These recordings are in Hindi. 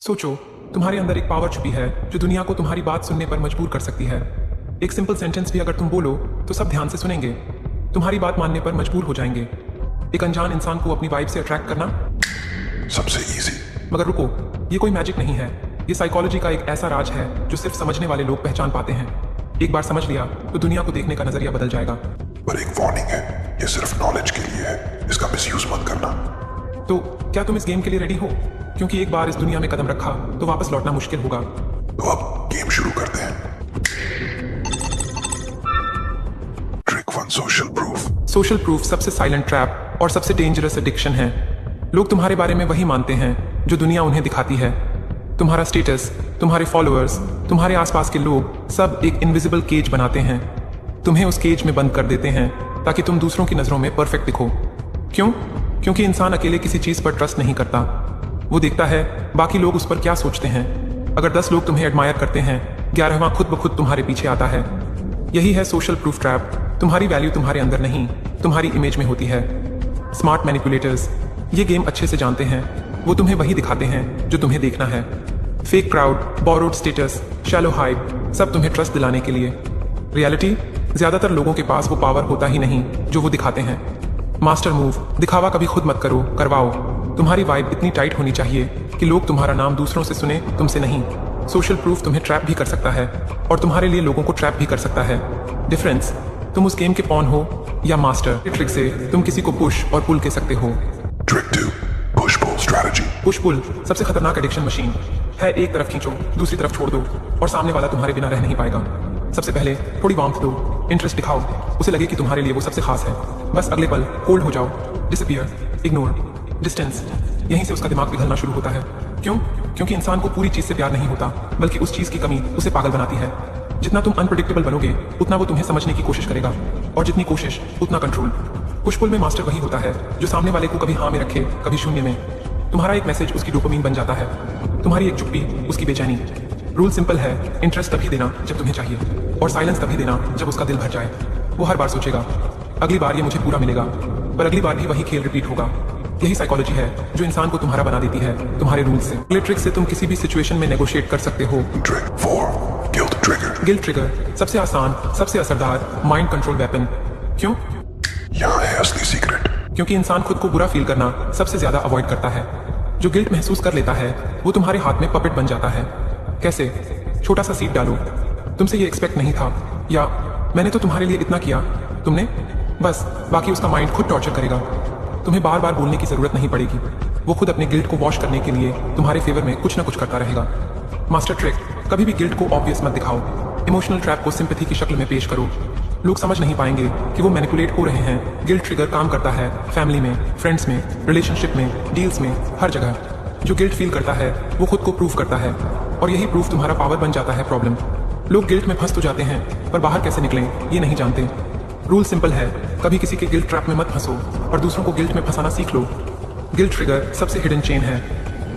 सोचो, तुम्हारे अंदर एक पावर छुपी है जो दुनिया को तुम्हारी बात सुनने पर मजबूर कर सकती है। एक सिंपल सेंटेंस भी अगर तुम बोलो तो सब ध्यान से सुनेंगे, तुम्हारी बात मानने पर मजबूर हो जाएंगे। एक अनजान इंसान को अपनी वाइब से अट्रैक्ट करना सबसे इजी। मगर रुको, ये कोई मैजिक नहीं है। ये साइकोलॉजी का एक ऐसा राज है जो सिर्फ समझने वाले लोग पहचान पाते हैं। एक बार समझ लिया तो दुनिया को देखने का नजरिया बदल जाएगा। पर एक वार्निंग है, ये सिर्फ नॉलेज के लिए है, इसका मिसयूज मत करना। तो क्या तुम इस गेम के लिए रेडी हो? क्योंकि एक बार इस दुनिया में कदम रखा तो वापस लौटना मुश्किल होगा। तो अब गेम शुरू करते हैं। Trick 1, social proof. Social proof सबसे साइलेंट ट्रैप और सबसे डेंजरस एडिक्शन है। लोग तुम्हारे बारे में वही मानते हैं जो दुनिया उन्हें दिखाती है। तुम्हारा स्टेटस, तुम्हारे फॉलोअर्स, तुम्हारे आसपास के लोग सब एक इनविजिबल केज बनाते हैं। तुम्हें उस केज में बंद कर देते हैं ताकि तुम दूसरों की नजरों में परफेक्ट दिखो। क्यों? क्योंकि इंसान अकेले किसी चीज पर ट्रस्ट नहीं करता। वो देखता है बाकी लोग उस पर क्या सोचते हैं। अगर 10 लोग तुम्हें एडमायर करते हैं, 11वां खुद ब खुद तुम्हारे पीछे आता है। यही है सोशल प्रूफ ट्रैप। तुम्हारी वैल्यू तुम्हारे अंदर नहीं, तुम्हारी इमेज में होती है। स्मार्ट मैनिपुलेटर्स ये गेम अच्छे से जानते हैं। वो तुम्हें वही दिखाते हैं जो तुम्हें देखना है। Fake crowd, borrowed status, shallow hype, सब तुम्हें ट्रस्ट दिलाने के लिए। रियलिटी, ज्यादातर लोगों के पास वो पावर होता ही नहीं जो वो दिखाते हैं। मास्टर मूव, दिखावा कभी खुद मत करो, करवाओ। तुम्हारी वाइब इतनी टाइट होनी चाहिए कि लोग तुम्हारा नाम दूसरों से सुने, तुमसे नहीं। सोशल प्रूफ तुम्हें ट्रैप भी कर सकता है और तुम्हारे लिए लोगों को ट्रैप भी कर सकता है। डिफरेंस, तुम उस गेम के पॉन हो या मास्टर। ट्रिक से तुम किसी को पुश और पुल कह सकते हो। Trick 2, push pull strategy. Push pull सबसे खतरनाक एडिक्शन मशीन है। एक तरफ खींचो, दूसरी तरफ छोड़ दो और सामने वाला तुम्हारे बिना रह नहीं पाएगा। सबसे पहले थोड़ी वार्मथ दो, इंटरेस्ट दिखाओ, उसे लगे कि तुम्हारे लिए वो सबसे खास है। बस अगले पल कोल्ड हो जाओ, डिसअपीयर, इग्नोर, डिस्टेंस। यहीं से उसका दिमाग पिघलना शुरू होता है। क्यों? क्योंकि इंसान को पूरी चीज से प्यार नहीं होता, बल्कि उस चीज की कमी उसे पागल बनाती है। जितना तुम अनप्रेडिक्टेबल बनोगे, उतना वो तुम्हें समझने की कोशिश करेगा, और जितनी कोशिश उतना कंट्रोल। पुश पुल में मास्टर वही होता है जो सामने वाले को कभी हाँ में रखे, कभी शून्य में। तुम्हारा एक मैसेज उसकी डोपामिन बन जाता है, तुम्हारी एक चुप्पी उसकी बेचैनी। रूल सिंपल है, इंटरेस्ट तभी देना जब तुम्हें चाहिए, और साइलेंस तभी देना जब उसका दिल भर जाए। वो हर बार सोचेगा अगली बार ये मुझे पूरा मिलेगा, पर अगली बार भी वही खेल रिपीट होगा। यही साइकोलॉजी है जो इंसान को तुम्हारा बना देती है, तुम्हारे रूल से। अगले ट्रिक से तुम किसी भी सिचुएशन में नेगोशिएट कर सकते हो। Trick 4, guilt trigger. Guilt trigger सबसे आसान, सबसे असरदार माइंड कंट्रोल वेपन। क्यों? यहाँ है असली सीक्रेट। क्योंकि इंसान खुद को बुरा फील करना सबसे ज्यादा अवॉइड करता है। जो गिल्ट महसूस कर लेता है वो तुम्हारे हाथ में पपेट बन जाता है। कैसे? छोटा सा सीट डालो, तुमसे ये एक्सपेक्ट नहीं था, या मैंने तो तुम्हारे लिए इतना किया, तुमने बस। बाकी उसका माइंड खुद टॉर्चर करेगा। तुम्हें बार बार बोलने की जरूरत नहीं पड़ेगी। वो खुद अपने गिल्ट को वॉश करने के लिए तुम्हारे फेवर में कुछ ना कुछ करता रहेगा। मास्टर ट्रिक, कभी भी गिल्ट को ऑब्वियस मत दिखाओ। इमोशनल ट्रैप को सिंपैथी की शक्ल में पेश करो। लोग समझ नहीं पाएंगे कि वो मैनिपुलेट हो रहे हैं। गिल्ट ट्रिगर काम करता है फैमिली में, फ्रेंड्स में, रिलेशनशिप में, डील्स में, हर जगह। जो गिल्ट फील करता है वो खुद को प्रूफ करता है, और यही प्रूफ तुम्हारा पावर बन जाता है प्रॉब्लम। लोग गिल्ट में फंस तो जाते हैं, पर बाहर कैसे निकलें ये नहीं जानते। रूल सिंपल है, कभी किसी के गिल्ट ट्रैप में मत फंसो और दूसरों को गिल्ट में फंसाना सीख लो। गिल्ट ट्रिगर सबसे हिडन चेन है,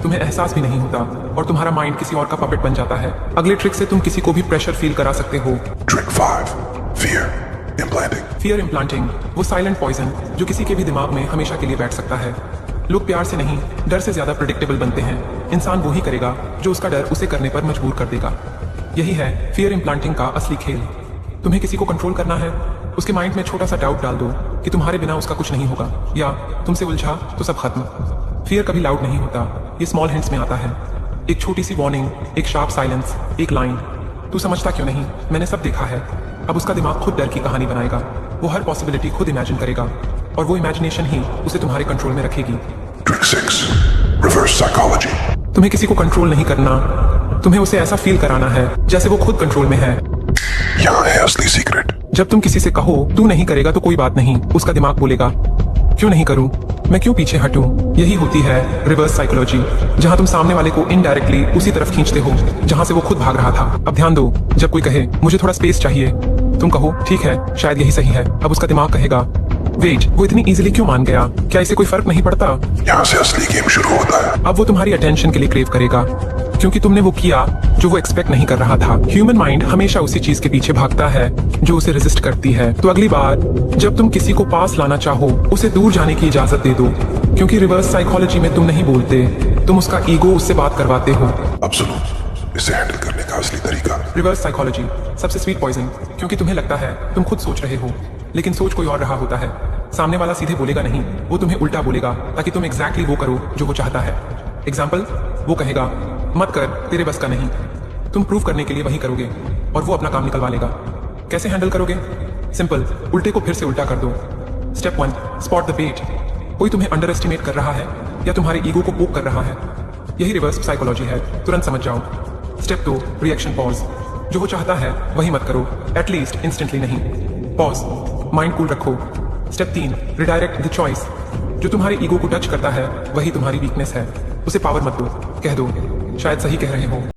तुम्हें एहसास भी नहीं होता, और तुम्हारा माइंड किसी और का पपेट बन जाता है। अगले ट्रिक से तुम किसी को भी प्रेशर फील करा सकते हो। Trick 5, fear implanting. Fear implanting वो साइलेंट पॉइजन जो किसी के भी दिमाग में हमेशा के लिए बैठ सकता है। लोग प्यार से नहीं, डर से ज्यादा प्रेडिक्टेबल बनते हैं। इंसान वो ही करेगा जो उसका डर उसे करने पर मजबूर कर देगा। यही है फियर इम्प्लांटिंग का असली खेल। तुम्हें किसी को कंट्रोल करना है, उसके माइंड में छोटा सा डाउट डाल दो कि तुम्हारे बिना उसका कुछ नहीं होगा, या तुमसे उलझा तो सब खत्म। फियर कभी लाउड नहीं होता, ये स्मॉल हिंट्स में आता है। एक छोटी सी वार्निंग, एक शार्प साइलेंस, एक लाइन, तू समझता क्यों नहीं, मैंने सब देखा है। अब उसका दिमाग खुद डर की कहानी बनाएगा। वो हर पॉसिबिलिटी खुद इमेजिन करेगा, और वो इमेजिनेशन ही उसे तुम्हारे कंट्रोल में रखेगी। Trick 6, reverse psychology. तुम्हें किसी को कंट्रोल नहीं करना, तुम्हें उसे ऐसा फील कराना है जैसे वो खुद कंट्रोल में है। यहाँ है असली सीक्रेट। जब तुम किसी से कहो तू नहीं करेगा तो कोई बात नहीं, उसका दिमाग बोलेगा क्यों नहीं करूं, मैं क्यों पीछे हटूं। यही होती है रिवर्स साइकोलॉजी, जहां तुम सामने वाले को इनडायरेक्टली उसी तरफ खींचते हो जहां से वो खुद भाग रहा था। अब ध्यान दो, जब कोई कहे मुझे थोड़ा स्पेस चाहिए, तुम कहो ठीक है, शायद यही सही है। अब उसका दिमाग कहेगा वेट, वो इतनी इजीली क्यों मान गया, क्या इसे कोई फर्क नहीं पड़ता। यहाँ से असली गेम शुरू होता है। अब वो तुम्हारी अटेंशन के लिए क्रेव करेगा, क्योंकि तुमने वो किया जो वो एक्सपेक्ट नहीं कर रहा था। ह्यूमन माइंड हमेशा उसी चीज के पीछे भागता है जो उसे रेजिस्ट करती है। तो अगली बार जब तुम किसी को पास लाना चाहो, उसे दूर जाने की इजाजत दे दो, क्योंकि रिवर्स साइकोलॉजी में तुम नहीं बोलते, तुम उसका ईगो उससे बात करवाते हो। अब सुनो, इसे हैंडल करने का असली तरीका। रिवर्स साइकोलॉजी, सबसे स्वीट पॉइजन, क्योंकि तुम्हें लगता है तुम खुद सोच रहे हो, लेकिन सोच कोई और रहा होता है। सामने वाला सीधे बोलेगा नहीं, वो तुम्हें उल्टा बोलेगा ताकि तुम एग्जैक्टली वो करो जो वो चाहता है। एग्जाम्पल, वो कहेगा मत कर, तेरे बस का नहीं। तुम प्रूव करने के लिए वही करोगे और वो अपना काम निकलवा लेगा। कैसे हैंडल करोगे? सिंपल, उल्टे को फिर से उल्टा कर दो। स्टेप 1, स्पॉट द बेट। कोई तुम्हें अंडर एस्टिमेट कर रहा है या तुम्हारे ईगो को पोक कर रहा है। यही रिवर्स साइकोलॉजी है, तुरंत समझ जाओ। Step 2, reaction pause. जो वो चाहता है वही मत करो, एटलीस्ट इंस्टेंटली नहीं। पॉज, माइंड कूल रखो। Step 3, redirect the choice. जो तुम्हारे ईगो को टच करता है वही तुम्हारी वीकनेस है, उसे पावर मत दो, कह दो शायद सही कह रहे हो।